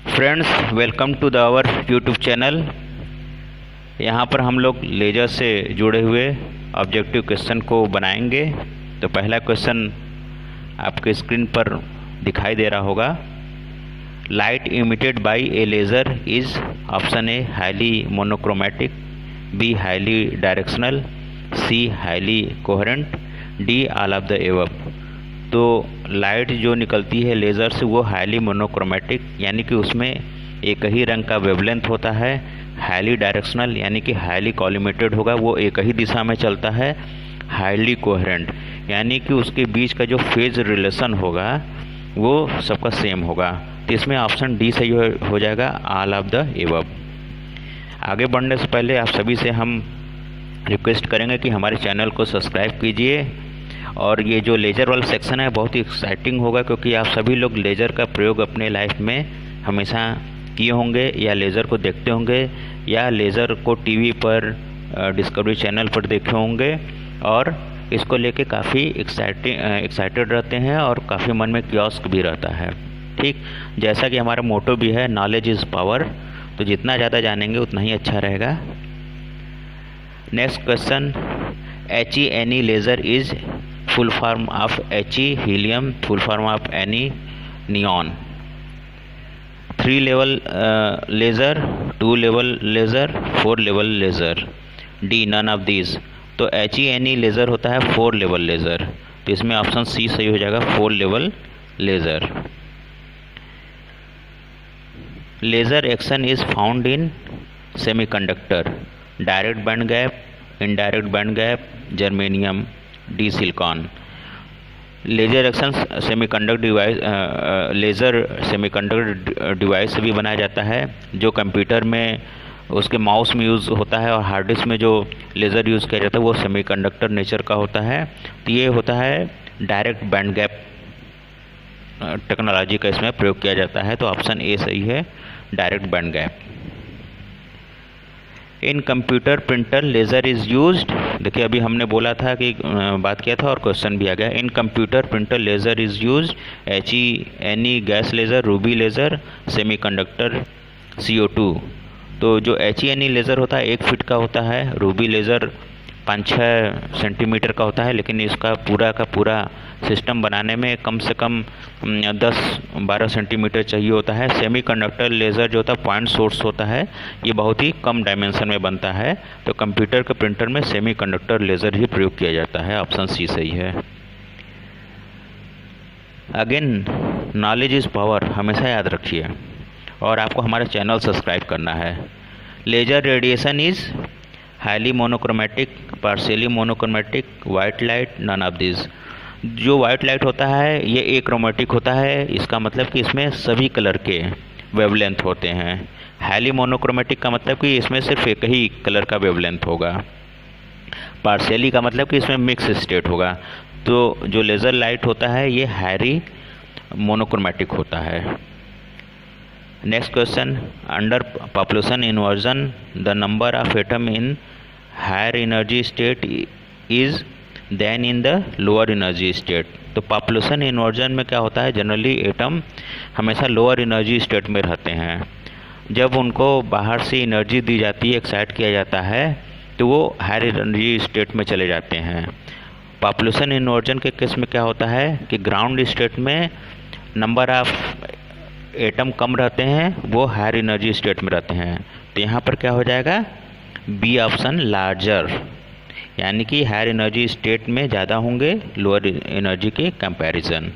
Friends, welcome to the our YouTube channel. यहाँ पर हम लोग लेज़र से जुड़े हुए ऑब्जेक्टिव क्वेश्चन को बनाएंगे। तो पहला क्वेश्चन आपके स्क्रीन पर दिखाई दे रहा होगा। Light emitted by a laser is option A highly monochromatic, B highly directional, C highly coherent, D all of the above. तो लाइट जो निकलती है लेज़र से वो हाईली मोनोक्रोमेटिक यानी कि उसमें एक ही रंग का वेवलेंथ होता है। हाईली डायरेक्शनल यानी कि हाईली कॉलिमेटेड होगा, वो एक ही दिशा में चलता है। हाईली कोहेरेंट यानी कि उसके बीच का जो फेज रिलेशन होगा वो सबका सेम होगा। तो इसमें ऑप्शन डी सही हो जाएगा, ऑल ऑफ द एबव। आगे बढ़ने से पहले आप सभी से हम रिक्वेस्ट करेंगे कि हमारे चैनल को सब्सक्राइब कीजिए। और ये जो लेज़र वाला सेक्शन है बहुत ही एक्साइटिंग होगा, क्योंकि आप सभी लोग लेज़र का प्रयोग अपने लाइफ में हमेशा किए होंगे या लेज़र को देखते होंगे या लेज़र को टीवी पर डिस्कवरी चैनल पर देखे होंगे और इसको लेके काफ़ी एक्साइटेड रहते हैं और काफ़ी मन में क्यूरियोसिटी भी रहता है। ठीक, जैसा कि हमारा मोटो भी है, नॉलेज इज़ पावर। तो जितना ज़्यादा जानेंगे उतना ही अच्छा रहेगा। Next question, HE laser is full form of He helium, full form of Ne neon. 3 level laser, 2 level laser, 4 level laser, D none of these. तो HE लेज़र होता है 4 लेवल लेज़र। तो इसमें ऑप्शन सी सही हो जाएगा, 4 level laser. Laser action is found in semiconductor, direct band gap, indirect band gap, germanium, D silicon. Laser action semiconductor device, laser semiconductor device से भी बनाया जाता है, जो कंप्यूटर में उसके माउस में यूज़ होता है और हार्ड डिस्क में जो लेज़र यूज़ किया जाता है वो सेमीकंडक्टर नेचर का होता है। तो ये होता है डायरेक्ट बैंड गैप टेक्नोलॉजी का इसमें प्रयोग किया जाता है। तो ऑप्शन ए सही है, direct band gap. In computer printer laser is used, देखिए अभी हमने बोला था कि बात किया था और क्वेश्चन भी आ गया। इन computer printer laser is used HE gas laser, Ruby laser, semiconductor, CO2। तो जो HE लेज़र होता है 1 फीट का होता है, रूबी लेज़र 5-6 सेंटीमीटर का होता है, लेकिन इसका पूरा का पूरा सिस्टम बनाने में कम से कम 10-12 सेंटीमीटर चाहिए होता है। सेमीकंडक्टर लेज़र जो होता है पॉइंट सोर्स होता है, ये बहुत ही कम डायमेंशन में बनता है। तो कंप्यूटर के प्रिंटर में सेमीकंडक्टर लेज़र ही प्रयोग किया जाता है। ऑप्शन सी सही है। अगेन, नॉलेज इज़ पावर, हमेशा याद रखिए और आपको हमारा चैनल सब्सक्राइब करना है। Laser radiation is highly monochromatic, partially monochromatic, white light, none of this. जो वाइट लाइट होता है ये एक्रोमेटिक होता है, इसका मतलब कि इसमें सभी कलर के वेवलेंथ होते हैं। हाईली मोनोक्रोमेटिक का मतलब कि इसमें सिर्फ एक ही कलर का वेवलेंथ होगा। पार्शियली का मतलब कि इसमें मिक्स स्टेट होगा। तो जो लेज़र लाइट होता है ये हाईली मोनोक्रोमेटिक होता है। Next question, under population inversion the number of atom in higher energy state is than in the lower energy state. तो पॉपुलेशन इन्वर्जन में क्या होता है, जनरली एटम हमेशा लोअर एनर्जी स्टेट में रहते हैं। जब उनको बाहर से एनर्जी दी जाती है, एक्साइट किया जाता है, तो वो हायर एनर्जी स्टेट में चले जाते हैं। पॉपुलेशन इन्वर्जन के केस में क्या होता है कि ग्राउंड स्टेट में नंबर ऑफ एटम कम रहते हैं, वो हायर एनर्जी स्टेट में रहते हैं। तो यहाँ पर क्या हो जाएगा, बी ऑप्शन, लार्जर, यानी कि हायर एनर्जी स्टेट में ज़्यादा होंगे लोअर एनर्जी के comparison.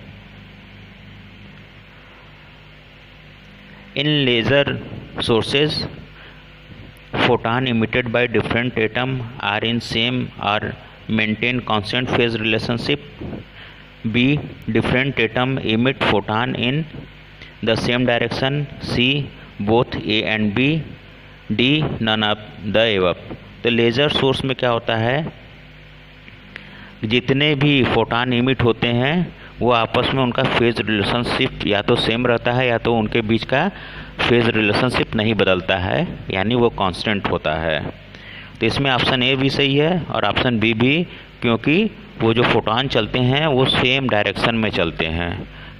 In laser sources photon emitted by different atom are in same और maintain constant phase relationship. B, different atom emit photon in the same direction. C, both A and B. D, none of the above. तो laser source में क्या होता है, जितने भी photon emit होते हैं वो आपस में उनका फेज रिलेशनशिप या तो सेम रहता है या तो उनके बीच का फेज रिलेशनशिप नहीं बदलता है, यानी वो कांस्टेंट होता है। तो इसमें ऑप्शन ए भी सही है और ऑप्शन बी भी, क्योंकि वो जो फोटॉन चलते हैं वो सेम डायरेक्शन में चलते हैं।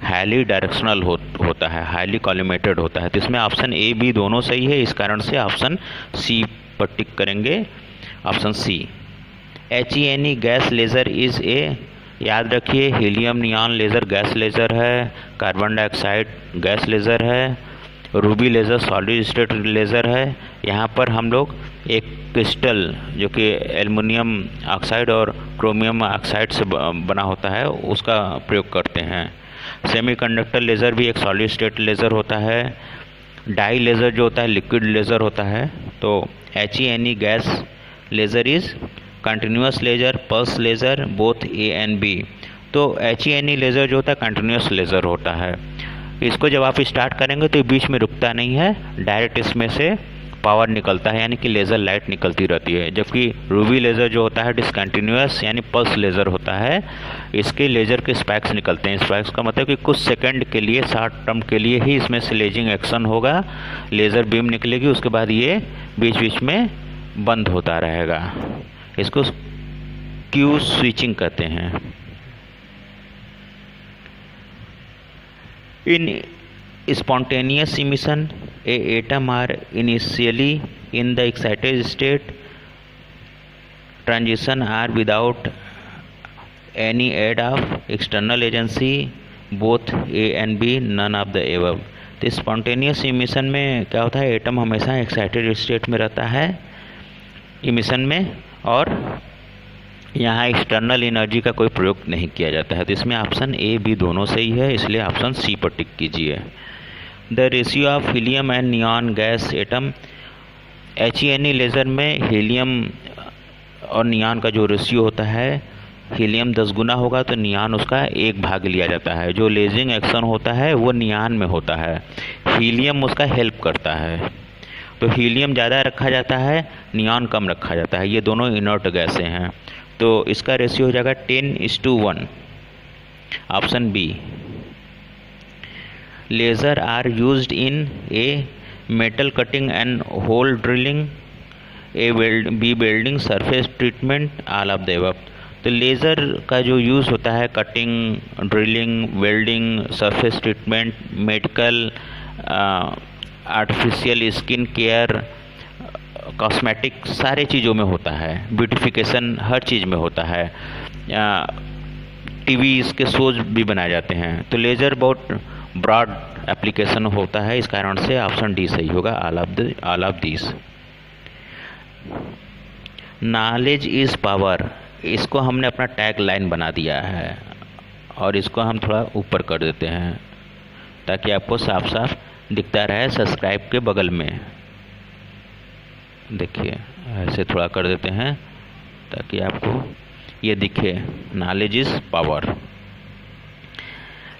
हाईली डायरेक्शनल होता है, हाईली कॉलिमेटेड होता है। तो इसमें ऑप्शन ए बी दोनों सही है, इस कारण से ऑप्शन सी पर टिक करेंगे, option C. HENE gas laser is a, याद रखिए helium neon laser gas laser है, कार्बन डाइऑक्साइड गैस लेज़र है, ruby laser solid state laser है। यहाँ पर हम लोग एक क्रिस्टल जो कि एल्युमिनियम ऑक्साइड और क्रोमियम ऑक्साइड से बना होता है उसका प्रयोग करते हैं। सेमीकंडक्टर लेज़र भी एक सॉलिड स्टेट लेज़र होता है। डाई लेज़र जो होता है लिक्विड लेज़र होता है। तो HENE gas laser is continuous laser, pulse laser, both A and B। तो HENE लेज़र जो होता है कंटिन्यूस लेज़र होता है। इसको जब आप स्टार्ट करेंगे तो बीच में रुकता नहीं है, डायरेक्ट इसमें से पावर निकलता है, यानी कि लेज़र लाइट निकलती रहती है। जबकि रूबी लेज़र जो होता है डिसकंटिन्यूस यानी पल्स लेज़र होता है, इसके लेज़र के स्पाइक्स निकलते हैं। स्पाइक्स का मतलब कि कुछ सेकंड के लिए, शॉर्ट टर्म के लिए ही इसमें से लेजिंग एक्शन होगा, लेज़र बीम निकलेगी, उसके बाद ये बीच बीच में बंद होता रहेगा। इसको क्यू स्विचिंग कहते हैं। In spontaneous emission, a atom are initially in the excited state, transition are without any aid of external agency, both A and B, none of the above। तो स्पॉन्टेनियस इमिशन में क्या होता है, atom हमेशा excited state में रहता है emission में, और यहाँ एक्सटर्नल एनर्जी का कोई प्रयोग नहीं किया जाता है। तो इसमें ऑप्शन ए बी दोनों सही है, इसलिए ऑप्शन सी पर टिक कीजिए। The ratio of helium and neon gas atom, HENE laser में हीलियम और नियॉन का जो रेशियो होता है, हीलियम 10 गुना होगा तो नियॉन उसका 1 भाग लिया जाता है। जो लेजिंग एक्शन होता है वो नियॉन में होता है, हीलियम उसका हेल्प करता है। तो हीलियम ज़्यादा रखा जाता है, नियॉन कम रखा जाता है। ये दोनों इनर्ट गैसें हैं, तो इसका रेशियो हो जाएगा 10:1, option B. Laser are used in A metal cutting and hole drilling, A B welding, surface treatment, all of the above. तो लेज़र का जो यूज़ होता है cutting, drilling, welding, surface treatment, medical, artificial skin care, cosmetic, सारे चीज़ों में होता है। ब्यूटिफिकेशन हर चीज़ में होता है। टीवी इसके शोज भी बनाए जाते हैं। तो लेज़र बहुत ब्रॉड एप्लीकेशन होता है, इस कारण से ऑप्शन डी सही होगा, all of this. Knowledge is power, इसको हमने अपना टैग लाइन बना दिया है और इसको हम थोड़ा ऊपर कर देते हैं ताकि आपको साफ साफ दिखता रहे सब्सक्राइब के बगल में। देखिए ऐसे थोड़ा कर देते हैं ताकि आपको ये दिखे, knowledge is power.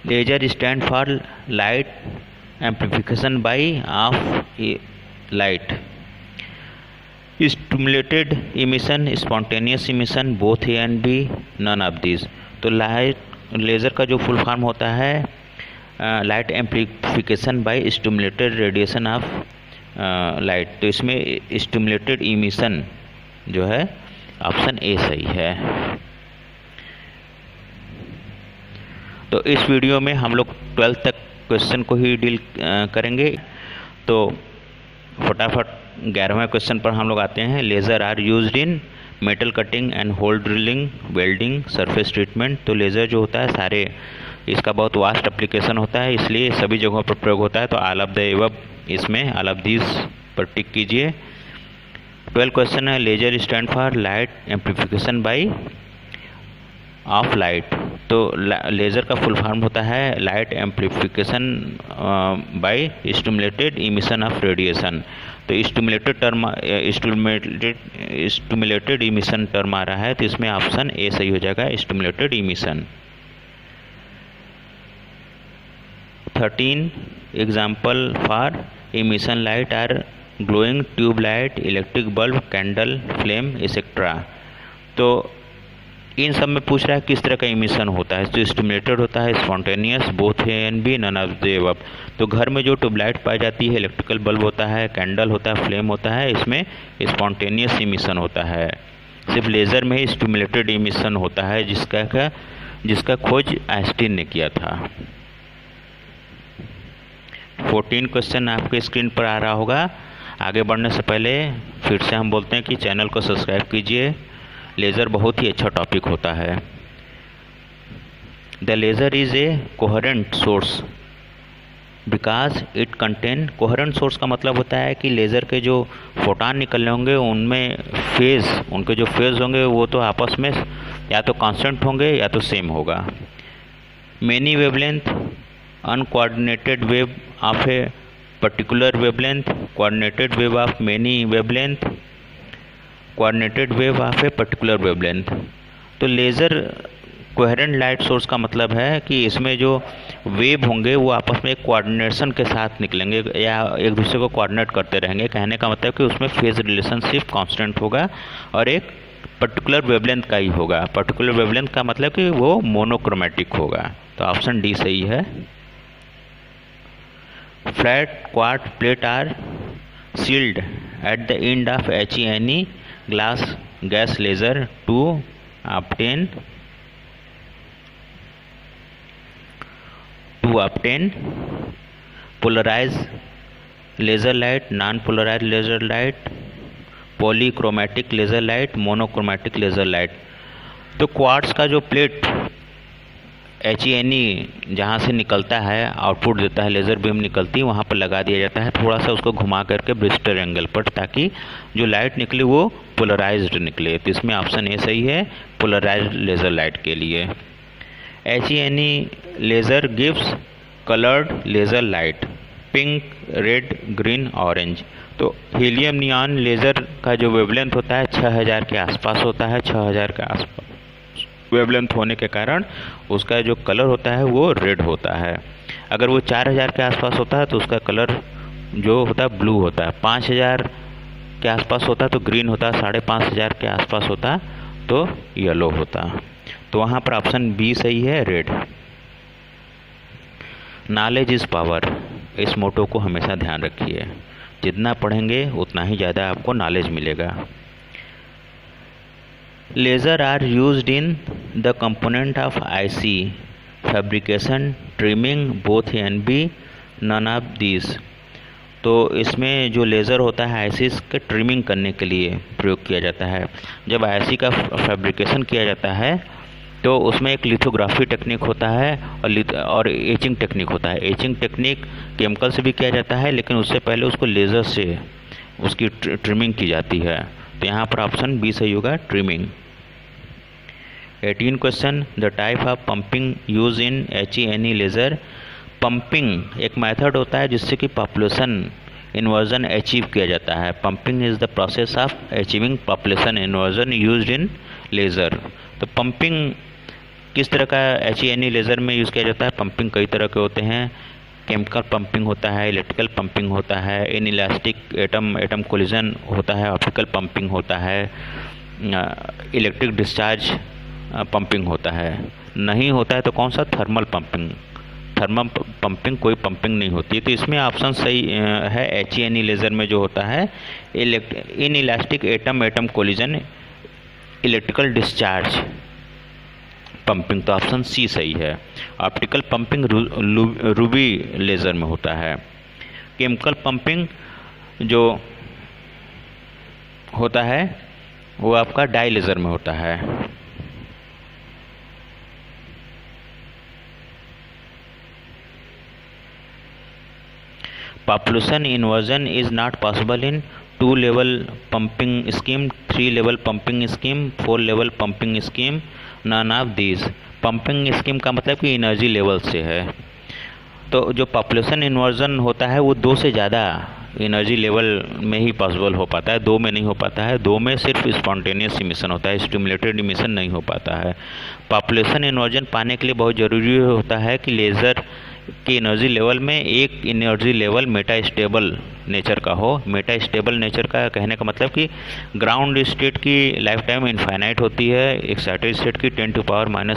Laser stand for light amplification by of light, stimulated emission, spontaneous emission, both A and B, none of this. तो लाइट लेज़र का जो फुल फॉर्म होता है light amplification by stimulated radiation of light. तो इसमें stimulated emission जो है option A सही है। तो इस वीडियो में हम लोग 12th तक क्वेश्चन को ही डील करेंगे। तो फटाफट 11वें क्वेश्चन पर हम लोग आते हैं। Laser are used in metal cutting and hole drilling, welding, surface treatment. तो लेज़र जो होता है सारे इसका बहुत वास्ट एप्लीकेशन होता है, इसलिए सभी जगहों पर प्रयोग होता है। तो ऑल ऑफ द एबव, इसमें ऑल ऑफ दिस पर टिक कीजिए। 12 क्वेश्चन है, laser stand for light amplification by of light. तो लेज़र का फुल फॉर्म होता है light amplification by stimulated emission of radiation. तो स्टिमुलेटेड इमिशन टर्म आ रहा है, तो इसमें ऑप्शन ए सही हो जाएगा, stimulated emission. 13 example for emission light are glowing tube light, electric bulb, candle, flame, etcetera. तो इन सब में पूछ रहा है किस तरह का इमिशन होता है। तो स्टिमुलेटेड होता है, spontaneous, both A and B, none of the above. तो घर में जो ट्यूबलाइट पाई जाती है, इलेक्ट्रिकल बल्ब होता है, कैंडल होता है, फ्लेम होता है, इसमें स्पॉन्टेनियस इमिशन होता है। सिर्फ लेज़र में ही स्टिमुलेटेड इमिशन होता है, जिसका खोज आइंस्टीन ने किया था। 14 क्वेश्चन आपके स्क्रीन पर आ रहा होगा। आगे बढ़ने से पहले फिर से हम बोलते हैं कि चैनल को सब्सक्राइब कीजिए। लेज़र बहुत ही अच्छा टॉपिक होता है। The laser is A coherent source because it contain, coherent source का मतलब होता है कि लेज़र के जो फोटान निकलने होंगे उनमें उनके जो फेज़ होंगे वो तो आपस में या तो कांस्टेंट होंगे या तो सेम होगा। Many wavelength, uncoordinated wave of a particular wavelength, coordinated wave of many wavelength, coordinated wave of a particular wavelength. तो लेज़र कोहेरेंट लाइट सोर्स का मतलब है कि इसमें जो वेव होंगे वो आपस में एक कोऑर्डिनेशन के साथ निकलेंगे या एक दूसरे को कोऑर्डिनेट करते रहेंगे। कहने का मतलब कि उसमें फेज रिलेशनशिप कांस्टेंट होगा और एक पर्टिकुलर वेवलेंथ का ही होगा। पर्टिकुलर वेवलेंथ का मतलब कि वो मोनोक्रोमेटिक होगा। तो ऑप्शन डी सही है। Flat quartz plate are sealed at the end of HENE glass gas laser to obtain polarized laser light, non-polarized laser light, polychromatic laser light, monochromatic laser light। तो quartz का जो plate HENE जहाँ से निकलता है, output देता है, laser beam निकलती है, वहाँ पर लगा दिया जाता है थोड़ा सा उसको घुमा करके ब्रिस्टर एंगल पर, ताकि जो लाइट निकले वो पोलराइज्ड निकले। तो इसमें ऑप्शन ए सही है पोलराइज्ड लेज़र लाइट के लिए। HENE laser gives coloured laser light pink, red, green, orange. तो हीलियम नियॉन लेज़र का जो वेवलेंथ होता है 6000 के आसपास होता है। 6000 के आसपास वेवलेंथ होने के कारण उसका जो कलर होता है वो रेड होता है। अगर वो 4000 के आसपास होता है तो उसका कलर जो होता है ब्लू होता है। 5000 के आसपास होता है तो ग्रीन होता है। 5500 के आसपास होता तो येलो होता। तो वहाँ पर ऑप्शन बी सही है, रेड। नॉलेज इज़ पावर, इस मोटो को हमेशा ध्यान रखिए। जितना पढ़ेंगे उतना ही ज़्यादा आपको नॉलेज मिलेगा। Laser are used in the component of IC fabrication, trimming, both A and B, none of this. तो इसमें जो लेज़र होता है IC के ट्रिमिंग करने के लिए प्रयोग किया जाता है। जब IC का फैब्रिकेशन किया जाता है तो उसमें एक लिथोग्राफी टेक्निक होता है और एचिंग टेक्निक होता है। एचिंग टेक्निक केमिकल से भी किया जाता है, लेकिन उससे पहले उसको लेज़र से उसकी ट्रिमिंग की जाती है। तो यहाँ पर ऑप्शन बी सही होगा, trimming. 18 question, the type of pumping use in HENE laser. Pumping एक मेथड होता है जिससे कि पॉपुलेशन इन्वर्जन अचीव किया जाता है। Pumping is the process of achieving population inversion used in laser. तो पंपिंग किस तरह का HENE लेज़र में यूज़ किया जाता है? पंपिंग कई तरह के होते हैं। केमिकल पंपिंग होता है, इलेक्ट्रिकल पंपिंग होता है, इन इलास्टिक एटम कोलिजन होता है, ऑप्टिकल पंपिंग होता है, इलेक्ट्रिक डिस्चार्ज पंपिंग होता है। नहीं होता है तो कौन सा? Thermal pumping. थर्मल पंपिंग कोई पंपिंग नहीं होती है। तो इसमें ऑप्शन सही है HENE लेज़र में जो होता है in elastic atom collision electrical discharge pumping. तो ऑप्शन सी सही है। ऑप्टिकल पंपिंग रूबी लेज़र में होता है। केमिकल पंपिंग जो होता है वो आपका डाई लेज़र में होता है। Population inversion is not possible in 2-level pumping scheme, 3-level pumping scheme, 4-level pumping scheme, none of these। Pumping scheme का मतलब कि एनर्जी लेवल से है। तो जो पॉपुलेशन इन्वर्जन होता है वो 2 से ज़्यादा एनर्जी लेवल में ही पॉसिबल हो पाता है, 2 में नहीं हो पाता है। 2 में सिर्फ स्पॉन्टेनियस इमिशन होता है, स्टिमुलेटेड इमिशन नहीं हो पाता है। पॉपुलेशन इन्वर्जन पाने के लिए बहुत ज़रूरी होता है कि लेज़र की एनर्जी लेवल में एक energy level Meta stable nature का हो। मेटा स्टेबल नेचर का कहने का मतलब कि ग्राउंड स्टेट की लाइफ टाइम इनफाइनाइट होती है, एक्साइटेड स्टेट की 10⁻⁸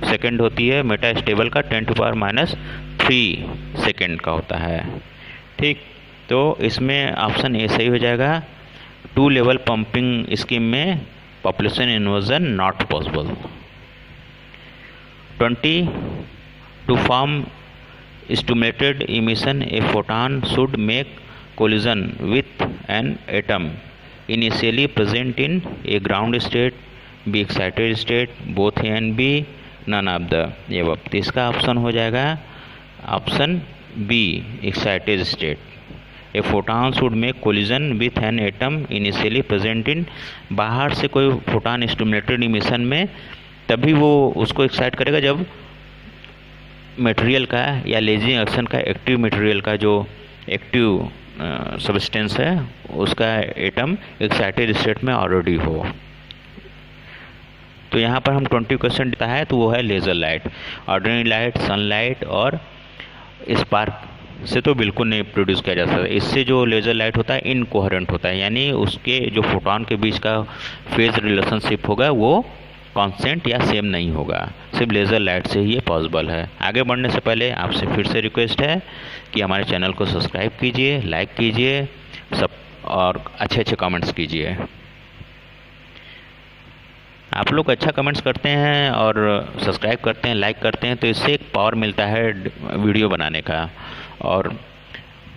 सेकेंड होती है, मेटा स्टेबल का 10⁻³ सेकेंड का होता है। ठीक, तो इसमें ऑप्शन ए सही हो जाएगा। 2-level पंपिंग स्कीम में population inversion not possible. 20 to form stimulated emission a photon should make collision with an atom initially present in a ground state, be excited state, both A and B, none of the above। तो इसका option हो जाएगा option B, excited state. A photon should make collision with an atom initially present in, बाहर से कोई photon stimulated emission में तभी वो उसको एक्साइट करेगा जब मटेरियल का या लेजिंग एक्शन का एक्टिव मटेरियल का जो एक्टिव सब्सटेंस है उसका एटम एक्साइटेड स्टेट में ऑलरेडी हो। तो यहाँ पर हम 20 क्वेश्चन देता है तो वो है laser light. Ordinary light, sunlight और स्पार्क से तो बिल्कुल नहीं प्रोड्यूस किया जा सकता। इससे जो लेज़र लाइट होता है इनकोहेरेंट होता है, यानी उसके जो फोटॉन के बीच का फेज रिलेशनशिप होगा वो कांस्टेंट या सेम नहीं होगा, सिर्फ लेज़र लाइट से ही ये पॉसिबल है। आगे बढ़ने से पहले आपसे फिर से रिक्वेस्ट है कि हमारे चैनल को सब्सक्राइब कीजिए, लाइक कीजिए सब और अच्छे अच्छे कमेंट्स कीजिए। आप लोग अच्छा कमेंट्स करते हैं और सब्सक्राइब करते हैं, लाइक करते हैं तो इससे एक पावर मिलता है वीडियो बनाने का, और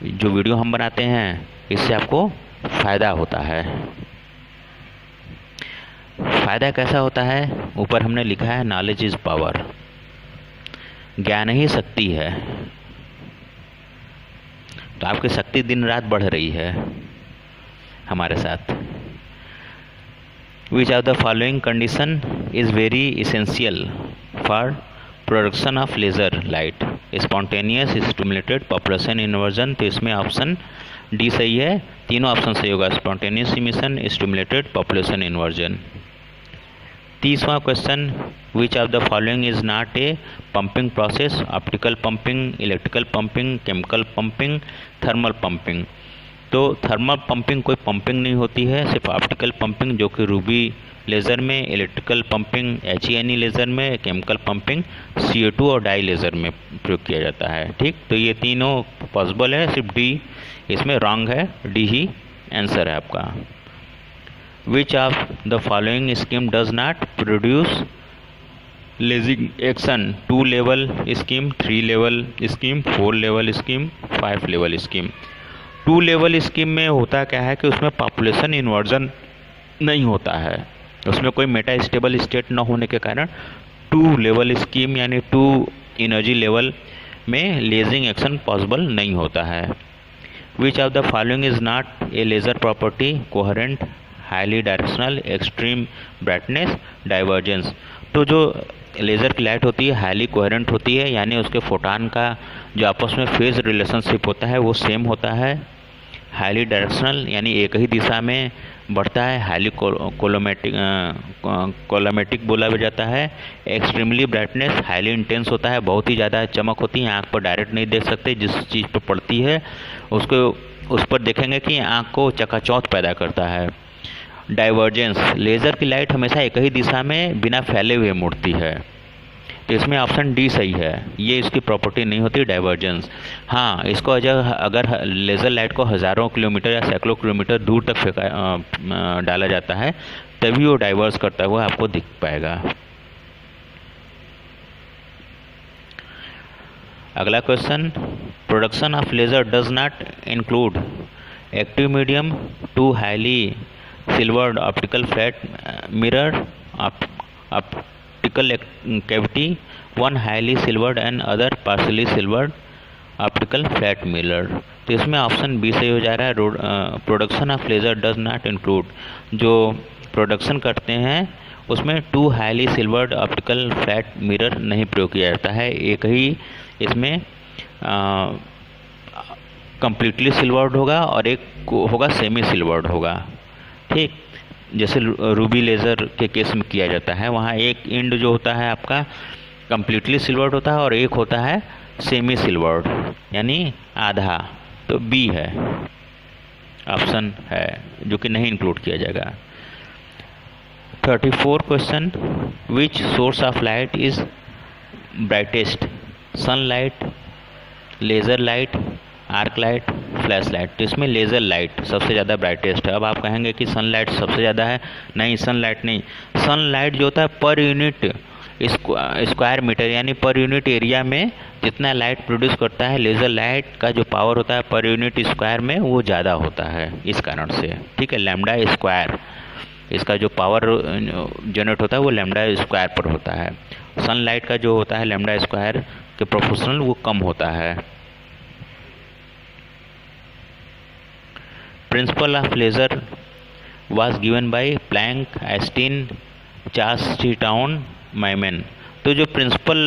जो वीडियो हम बनाते हैं इससे आपको फ़ायदा होता है। फ़ायदा कैसा होता है, ऊपर हमने लिखा है नॉलेज इज़ पावर, ज्ञान ही शक्ति है। तो आपकी शक्ति दिन रात बढ़ रही है हमारे साथ। Which of the following condition is very essential for production of laser light? Spontaneous stimulated population inversion। तो इसमें ऑप्शन डी सही है, तीनों ऑप्शन सही होगा, spontaneous emission, stimulated population inversion. तीसरा question, which of the following is not a pumping process? Optical pumping, electrical pumping, chemical pumping, thermal pumping. तो thermal pumping कोई पंपिंग नहीं होती है, सिर्फ ऑप्टिकल पंपिंग जो कि रूबी लेज़र में, इलेक्ट्रिकल पंपिंग HENE लेज़र में, केमिकल पंपिंग CO2 और डाई लेज़र में प्रयोग किया जाता है। ठीक, तो ये तीनों पॉसिबल है, सिर्फ डी इसमें रॉन्ग है, डी ही आंसर है आपका। विच of the following scheme does not produce lazing action? 2 level scheme, 3 level scheme, 4 level scheme, 5 level scheme. 2 level scheme में होता क्या है कि उसमें पॉपुलेशन इन्वर्जन नहीं होता है, उसमें कोई मेटा स्टेबल स्टेट न होने के कारण 2 लेवल स्कीम यानी 2 एनर्जी लेवल में लेजिंग एक्शन पॉसिबल नहीं होता है। विच of the following is not A laser property? Coherent, highly directional, extreme brightness, divergence. तो जो लेज़र की लाइट होती है हाईली कोहेरेंट होती है, यानी उसके फोटॉन का जो आपस में फेज रिलेशनशिप होता है वो सेम होता है। हाईली डायरेक्शनल यानी एक ही दिशा में बढ़ता है, हाईली कोलोमेटिक बोला भी जाता है। एक्सट्रीमली ब्राइटनेस, हाईली इंटेंस होता है, बहुत ही ज़्यादा चमक होती है, आँख पर डायरेक्ट नहीं देख सकते, जिस चीज़ पर पड़ती है उसको उस पर देखेंगे कि आँख को चकाचौंध पैदा करता है। डाइवर्जेंस, लेज़र की लाइट हमेशा एक ही दिशा में बिना फैले हुए मुड़ती है, तो इसमें ऑप्शन डी सही है, ये इसकी प्रॉपर्टी नहीं होती डाइवर्जेंस। हाँ, इसको अगर लेज़र लाइट को हज़ारों किलोमीटर या सैकड़ों किलोमीटर दूर तक डाला जाता है तभी वो डाइवर्स करता हुआ आपको दिख पाएगा। अगला question, production of laser does not include active medium, 2 highly silvered optical flat mirror, optical cavity, 1 highly silvered and other partially silvered optical flat mirror. तो इसमें ऑप्शन बी सही हो जा रहा है, production of laser does not include. जो production करते हैं उसमें 2 highly silvered optical flat mirror नहीं प्रयोग किया जाता है, एक ही इसमें कंप्लीटली सिल्वर्ड होगा और एक होगा सेमी सिल्वर्ड होगा। ठीक, जैसे रूबी लेज़र के केस में किया जाता है, वहाँ एक एंड जो होता है आपका कंप्लीटली सिल्वर्ड होता है और एक होता है सेमी सिल्वर्ड यानी आधा, तो बी है ऑप्शन है जो कि नहीं इंक्लूड किया जाएगा। 34 question, which source of light is brightest? Sunlight, laser light, arc light, flash light. तो इसमें लेज़र लाइट सबसे ज़्यादा ब्राइटेस्ट है। अब आप कहेंगे कि सनलाइट सबसे ज़्यादा है, नहीं सनलाइट नहीं, सनलाइट जो होता है पर यूनिट स्क्वायर मीटर यानी पर यूनिट एरिया में जितना लाइट प्रोड्यूस करता है लेज़र लाइट का जो पावर होता है पर यूनिट स्क्वायर में वो ज़्यादा होता है इस कारण से, ठीक है। लैम्डा स्क्वायर इसका जो पावर जनरेट होता है वो लैम्डा स्क्वायर पर होता है। सनलाइट का जो होता है लैम्डा स्क्वायर के प्रोपोर्शनल वो कम होता है। Principle of laser was given by Planck, Einstein, Charles Maiman. तो जो प्रिंसिपल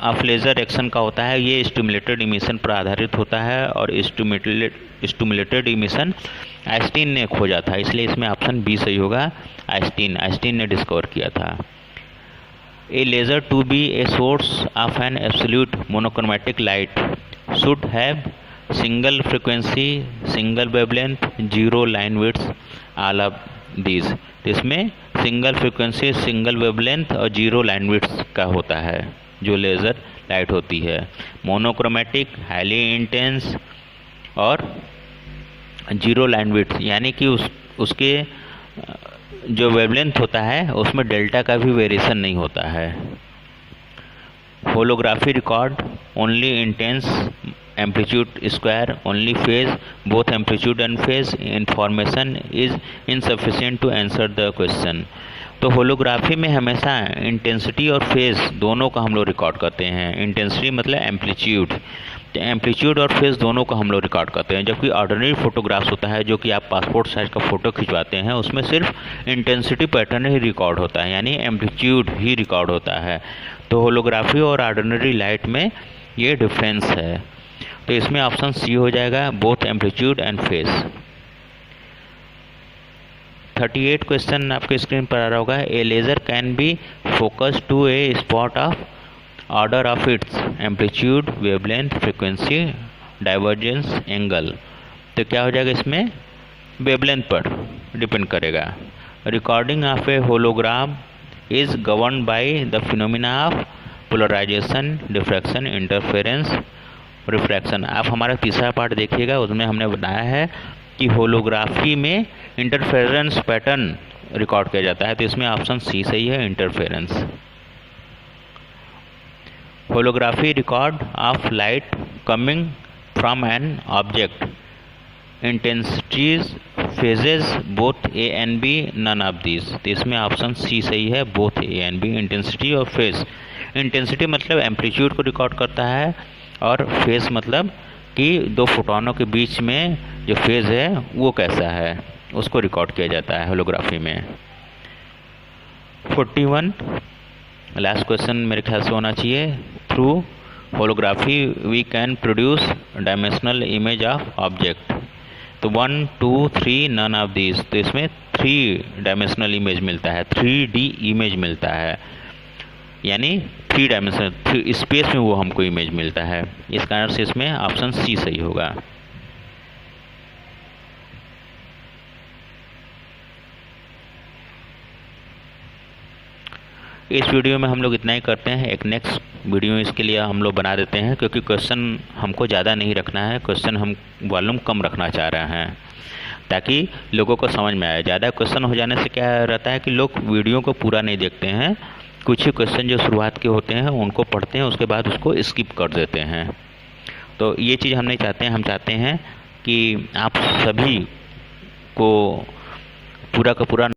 ऑफ लेज़र एक्शन का होता है ये स्टिमुलेटेड इमिशन पर आधारित होता है और स्टिमुलेटेड इमिशन आइंस्टीन ने खोजा था, इसलिए इसमें ऑप्शन बी सही होगा। आइंस्टीन ने डिस्कवर किया था। A laser to be a source of an absolute monochromatic light should have single frequency, single wavelength, zero line width, all of these. तो इसमें सिंगल फ्रीक्वेंसी, सिंगल वेवलेंथ और zero line width का होता है जो laser light होती है। Monochromatic, highly intense और जीरो लाइन विड्थ, यानी कि उसके जो वेवलेंथ होता है उसमें डेल्टा का भी वेरिएशन नहीं होता है। Holography record only intense amplitude square, only phase, both amplitude and phase information is insufficient to answer the question. तो होलोग्राफी में हमेशा इंटेंसिटी और फेज दोनों का हम लोग रिकॉर्ड करते हैं। इंटेंसिटी मतलब एम्पलीट्यूड, तो एम्पलीट्यूड और फेज दोनों का हम लोग रिकॉर्ड करते हैं। जबकि ऑर्डिनरी फोटोग्राफ्स होता है जो कि आप पासपोर्ट साइज का फ़ोटो खिंचवाते हैं उसमें सिर्फ इंटेंसिटी पैटर्न ही रिकॉर्ड होता है, यानी एम्पलीट्यूड ही रिकॉर्ड होता है। तो होलोग्राफी और ऑर्डिनरी लाइट में ये डिफरेंस है। तो इसमें ऑप्शन सी हो जाएगा, both amplitude and phase. 38 question आपके स्क्रीन पर आ रहा होगा। A laser can be focus to a spot of order of its amplitude, wavelength, frequency, divergence, angle. तो क्या हो जाएगा इसमें, वेवलेंथ पर डिपेंड करेगा। Recording of a hologram is govern by the phenomena of polarisation, diffraction, interference, refraction. आप हमारा तीसरा पार्ट देखिएगा, उसमें हमने बताया है कि होलोग्राफी में इंटरफेरेंस पैटर्न रिकॉर्ड किया जाता है। तो इसमें ऑप्शन सी सही है, interference. Holography record of light coming from an object, intensities, phases, both A and B, none of these. तो इसमें ऑप्शन सी सही है, both A and B, intensity और फेज। इंटेंसिटी मतलब एम्पलीट्यूड को रिकॉर्ड करता है और फेज मतलब कि दो फोटोनों के बीच में जो फेज है वो कैसा है उसको रिकॉर्ड किया जाता है होलोग्राफी में। 41 लास्ट क्वेश्चन मेरे ख्याल से होना चाहिए। Through holography we can produce dimensional image of object. तो 1, 2, 3 नन ऑफ दीज। तो इसमें 3 डायमेंशनल इमेज मिलता है, 3D इमेज मिलता है, यानी 3 डायमेंशनल स्पेस में वो हमको इमेज मिलता है। इस कारण से इसमें ऑप्शन सी सही होगा। इस वीडियो में हम लोग इतना ही करते हैं। एक नेक्स्ट वीडियो इसके लिए हम लोग बना देते हैं, क्योंकि क्वेश्चन हमको ज़्यादा नहीं रखना है, क्वेश्चन हम वॉल्यूम कम रखना चाह रहे हैं ताकि लोगों को समझ में आए। ज़्यादा क्वेश्चन हो जाने से क्या रहता है कि लोग वीडियो को पूरा नहीं देखते हैं, कुछ ही क्वेश्चन जो शुरुआत के होते हैं उनको पढ़ते हैं, उसके बाद उसको स्किप कर देते हैं। तो ये चीज़ हम नहीं चाहते हैं। हम चाहते हैं कि आप सभी को पूरा का पूरा